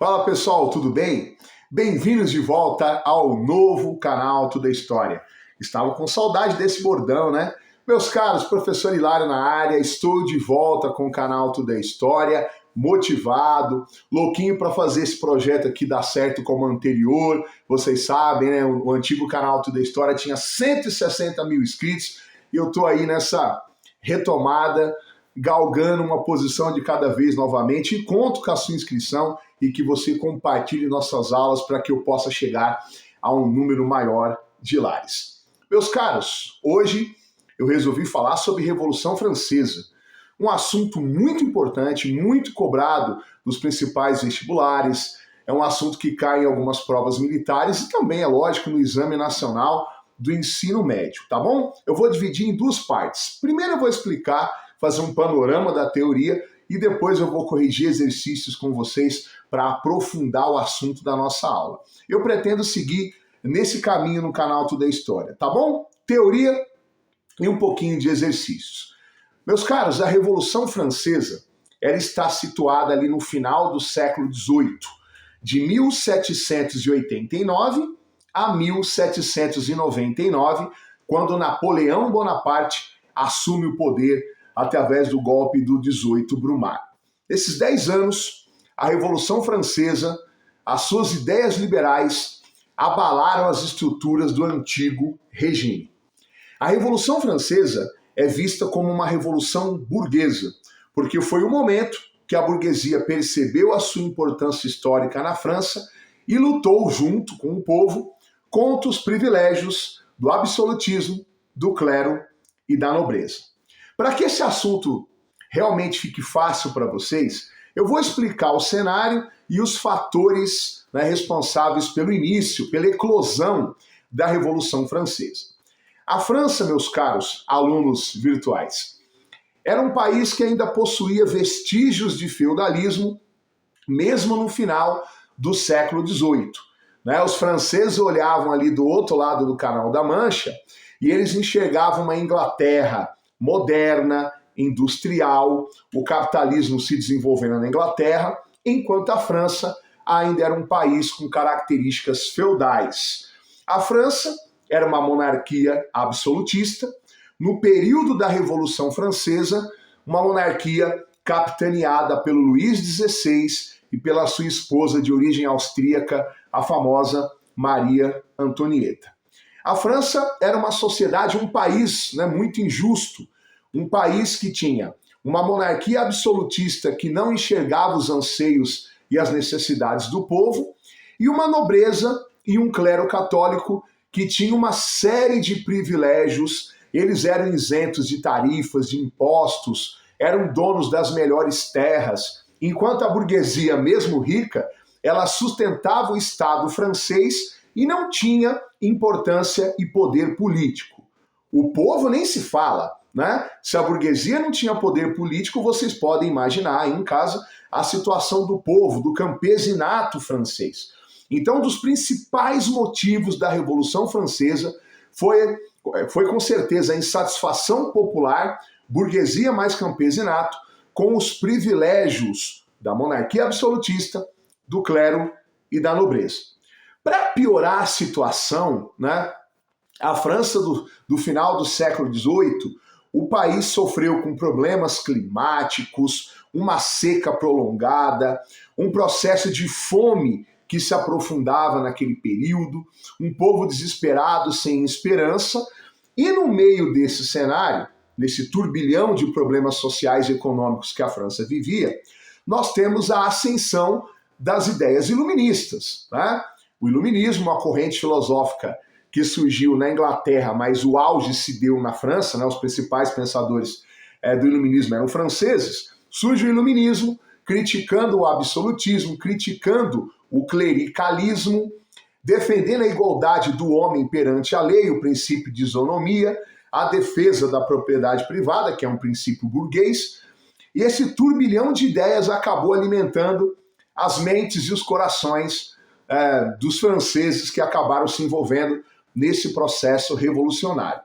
Fala pessoal, tudo bem? Bem-vindos de volta ao novo canal Tudo é História. Estava com saudade desse bordão, né? Meus caros, professor Hilário na área, estou de volta com o canal Tudo é História, motivado, louquinho para fazer esse projeto aqui dar certo como o anterior. Vocês sabem, né? O antigo canal Tudo é História tinha 160 mil inscritos e eu tô aí nessa retomada, galgando uma posição de cada vez novamente e conto com a sua inscrição e que você compartilhe nossas aulas para que eu possa chegar a um número maior de lares. Meus caros, hoje eu resolvi falar sobre Revolução Francesa, um assunto muito importante, muito cobrado nos principais vestibulares, é um assunto que cai em algumas provas militares e também, é lógico, no Exame Nacional do Ensino Médio, tá bom? Eu vou dividir em duas partes. Primeiro eu vou explicar, fazer um panorama da teoria e depois eu vou corrigir exercícios com vocês para aprofundar o assunto da nossa aula. Eu pretendo seguir nesse caminho no canal Tudo é História, tá bom? Teoria e um pouquinho de exercícios. Meus caros, a Revolução Francesa, ela está situada ali no final do século XVIII, de 1789 a 1799, quando Napoleão Bonaparte assume o poder através do golpe do 18 Brumário. Nesses 10 anos, a Revolução Francesa, as suas ideias liberais, abalaram as estruturas do antigo regime. A Revolução Francesa é vista como uma revolução burguesa, porque foi o momento que a burguesia percebeu a sua importância histórica na França e lutou junto com o povo contra os privilégios do absolutismo, do clero e da nobreza. Para que esse assunto realmente fique fácil para vocês, eu vou explicar o cenário e os fatores, né, responsáveis pelo início, pela eclosão da Revolução Francesa. A França, meus caros alunos virtuais, era um país que ainda possuía vestígios de feudalismo, mesmo no final do século XVIII. Né? Os franceses olhavam ali do outro lado do Canal da Mancha e eles enxergavam uma Inglaterra moderna, industrial, o capitalismo se desenvolvendo na Inglaterra, enquanto a França ainda era um país com características feudais. A França era uma monarquia absolutista, no período da Revolução Francesa, uma monarquia capitaneada pelo Luís XVI e pela sua esposa de origem austríaca, a famosa Maria Antonieta. A França era uma sociedade, um país, né, muito injusto, um país que tinha uma monarquia absolutista que não enxergava os anseios e as necessidades do povo, e uma nobreza e um clero católico que tinha uma série de privilégios, eles eram isentos de tarifas, de impostos, eram donos das melhores terras, enquanto a burguesia, mesmo rica, ela sustentava o Estado francês e não tinha importância e poder político. O povo nem se fala, né? Se a burguesia não tinha poder político, vocês podem imaginar aí em casa a situação do povo, do campesinato francês. Então, um dos principais motivos da Revolução Francesa foi com certeza a insatisfação popular, burguesia mais campesinato, com os privilégios da monarquia absolutista, do clero e da nobreza. Para piorar a situação, né, a França do final do século XVIII, o país sofreu com problemas climáticos, uma seca prolongada, um processo de fome que se aprofundava naquele período, um povo desesperado, sem esperança, e no meio desse cenário, nesse turbilhão de problemas sociais e econômicos que a França vivia, nós temos a ascensão das ideias iluministas, né? O iluminismo, uma corrente filosófica que surgiu na Inglaterra, mas o auge se deu na França, né? Os principais pensadores do iluminismo eram franceses. Surge o iluminismo, criticando o absolutismo, criticando o clericalismo, defendendo a igualdade do homem perante a lei, o princípio de isonomia, a defesa da propriedade privada, que é um princípio burguês, e esse turbilhão de ideias acabou alimentando as mentes e os corações dos franceses que acabaram se envolvendo nesse processo revolucionário.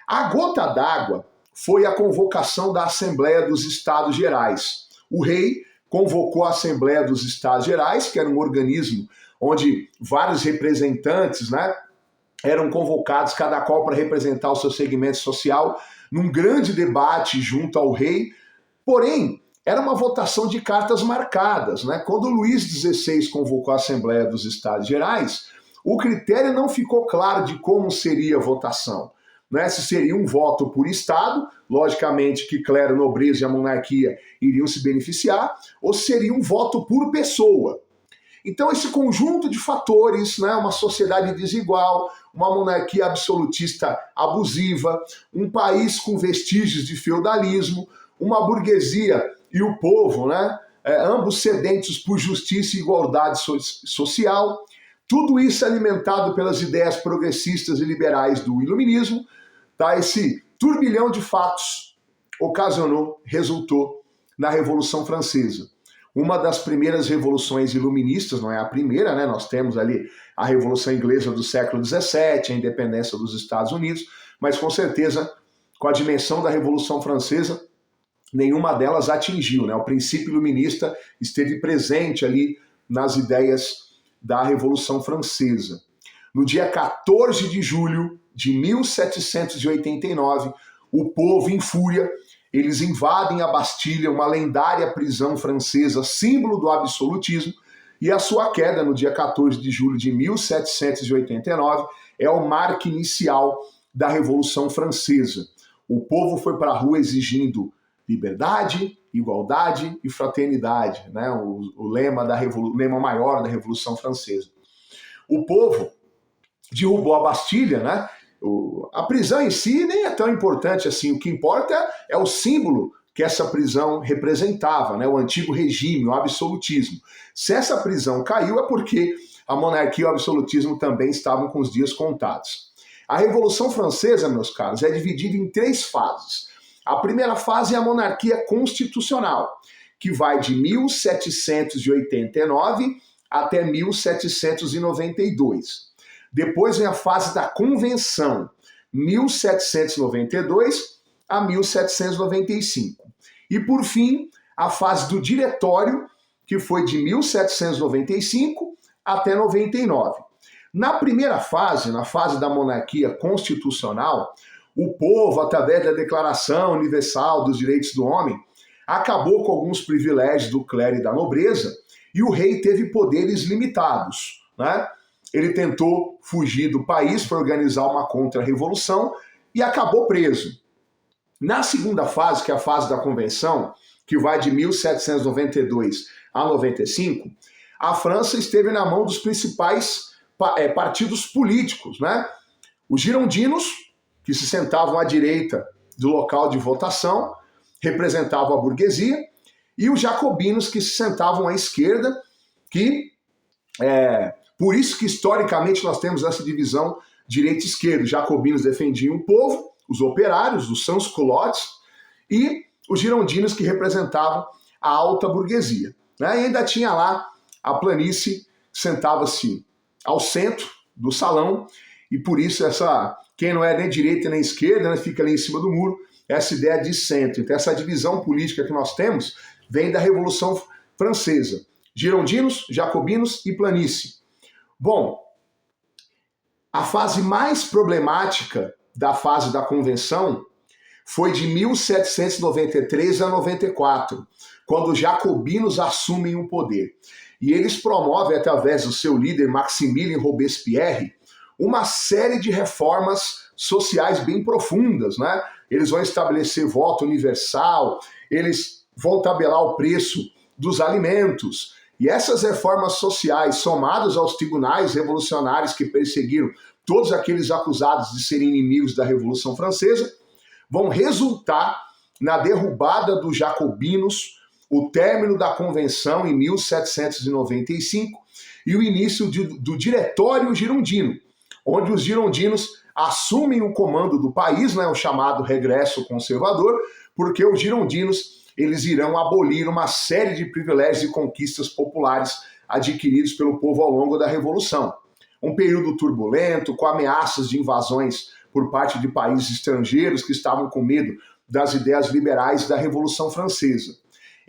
A gota d'água foi a convocação da Assembleia dos Estados Gerais. O rei convocou a Assembleia dos Estados Gerais, que era um organismo onde vários representantes, né, eram convocados, cada qual para representar o seu segmento social, num grande debate junto ao rei. Porém, era uma votação de cartas marcadas, né? Quando Luís XVI convocou a Assembleia dos Estados Gerais, o critério não ficou claro de como seria a votação, né? Se seria um voto por Estado, logicamente que clero, nobreza e a monarquia iriam se beneficiar, ou seria um voto por pessoa. Então esse conjunto de fatores, né, uma sociedade desigual, uma monarquia absolutista abusiva, um país com vestígios de feudalismo, uma burguesia e o povo, né, ambos sedentos por justiça e igualdade social, tudo isso alimentado pelas ideias progressistas e liberais do iluminismo, tá? Esse turbilhão de fatos resultou na Revolução Francesa. Uma das primeiras revoluções iluministas, não é a primeira, né? Nós temos ali a Revolução Inglesa do século XVII, a independência dos Estados Unidos, mas com certeza, com a dimensão da Revolução Francesa, nenhuma delas atingiu, né? O princípio iluminista esteve presente ali nas ideias da Revolução Francesa. No dia 14 de julho de 1789, o povo, em fúria, eles invadem a Bastilha, uma lendária prisão francesa, símbolo do absolutismo, e a sua queda no dia 14 de julho de 1789 é o marco inicial da Revolução Francesa. O povo foi para a rua exigindo liberdade, igualdade e fraternidade, né? O lema maior da Revolução Francesa. O povo derrubou a Bastilha, né? A prisão em si nem é tão importante assim, o que importa é o símbolo que essa prisão representava, né? O antigo regime, o absolutismo. Se essa prisão caiu é porque a monarquia e o absolutismo também estavam com os dias contados. A Revolução Francesa, meus caros, é dividida em 3 fases. A primeira fase é a monarquia constitucional, que vai de 1789 até 1792. Depois vem a fase da Convenção, 1792 a 1795. E, por fim, a fase do Diretório, que foi de 1795 até 99. Na primeira fase, na fase da monarquia constitucional, o povo, através da Declaração Universal dos Direitos do Homem, acabou com alguns privilégios do clero e da nobreza, e o rei teve poderes limitados, né? Ele tentou fugir do país para organizar uma contra-revolução e acabou preso. Na segunda fase, que é a fase da Convenção, que vai de 1792 a 95, a França esteve na mão dos principais partidos políticos, né? Os girondinos, que se sentavam à direita do local de votação, representavam a burguesia, e os jacobinos, que se sentavam à esquerda, que por isso que historicamente nós temos essa divisão direita e esquerda. Os jacobinos defendiam o povo, os operários, os sans-culottes, e os girondinos, que representavam a alta burguesia, né? E ainda tinha lá a planície, que sentava-se ao centro do salão, e por isso quem não é nem direita nem esquerda, né, fica ali em cima do muro, essa ideia de centro. Então essa divisão política que nós temos vem da Revolução Francesa. Girondinos, jacobinos e planície. Bom, a fase mais problemática da fase da Convenção foi de 1793 a 94, quando os jacobinos assumem o poder. E eles promovem, através do seu líder Maximilien Robespierre, uma série de reformas sociais bem profundas, né? Eles vão estabelecer voto universal, eles vão tabelar o preço dos alimentos. E essas reformas sociais, somadas aos tribunais revolucionários que perseguiram todos aqueles acusados de serem inimigos da Revolução Francesa, vão resultar na derrubada dos jacobinos, o término da Convenção em 1795 e o início do Diretório Girondino, onde os girondinos assumem o comando do país, né, o chamado regresso conservador, porque os girondinos eles irão abolir uma série de privilégios e conquistas populares adquiridos pelo povo ao longo da Revolução. Um período turbulento, com ameaças de invasões por parte de países estrangeiros que estavam com medo das ideias liberais da Revolução Francesa.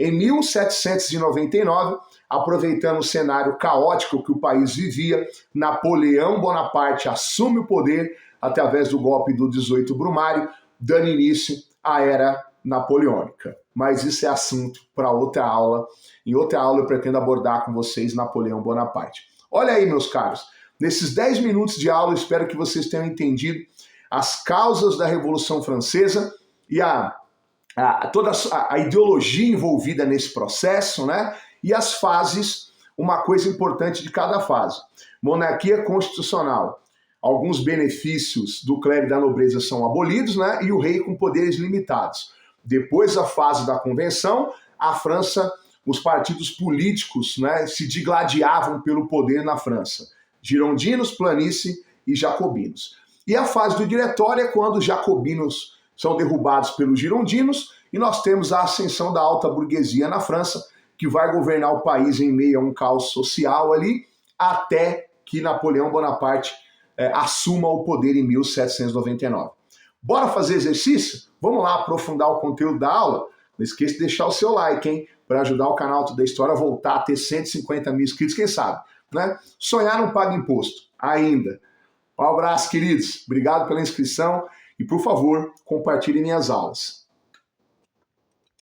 Em 1799, aproveitando o cenário caótico que o país vivia, Napoleão Bonaparte assume o poder através do golpe do 18 Brumário, dando início à Era Napoleônica. Mas isso é assunto para outra aula. Em outra aula eu pretendo abordar com vocês Napoleão Bonaparte. Olha aí, meus caros, nesses 10 minutos de aula eu espero que vocês tenham entendido as causas da Revolução Francesa e toda a ideologia envolvida nesse processo, né? E as fases, uma coisa importante de cada fase. Monarquia constitucional. Alguns benefícios do clero e da nobreza são abolidos, né? E o rei com poderes limitados. Depois da fase da convenção, a França, os partidos políticos, né, se digladiavam pelo poder na França. Girondinos, planície e jacobinos. E a fase do diretório é quando os jacobinos são derrubados pelos girondinos e nós temos a ascensão da alta burguesia na França, que vai governar o país em meio a um caos social ali, até que Napoleão Bonaparte assuma o poder em 1799. Bora fazer exercício? Vamos lá aprofundar o conteúdo da aula? Não esqueça de deixar o seu like, hein? Para ajudar o canal Tudo da História a voltar a ter 150 mil inscritos, quem sabe, né? Sonhar não paga imposto, ainda. Um abraço, queridos. Obrigado pela inscrição e, por favor, compartilhem minhas aulas.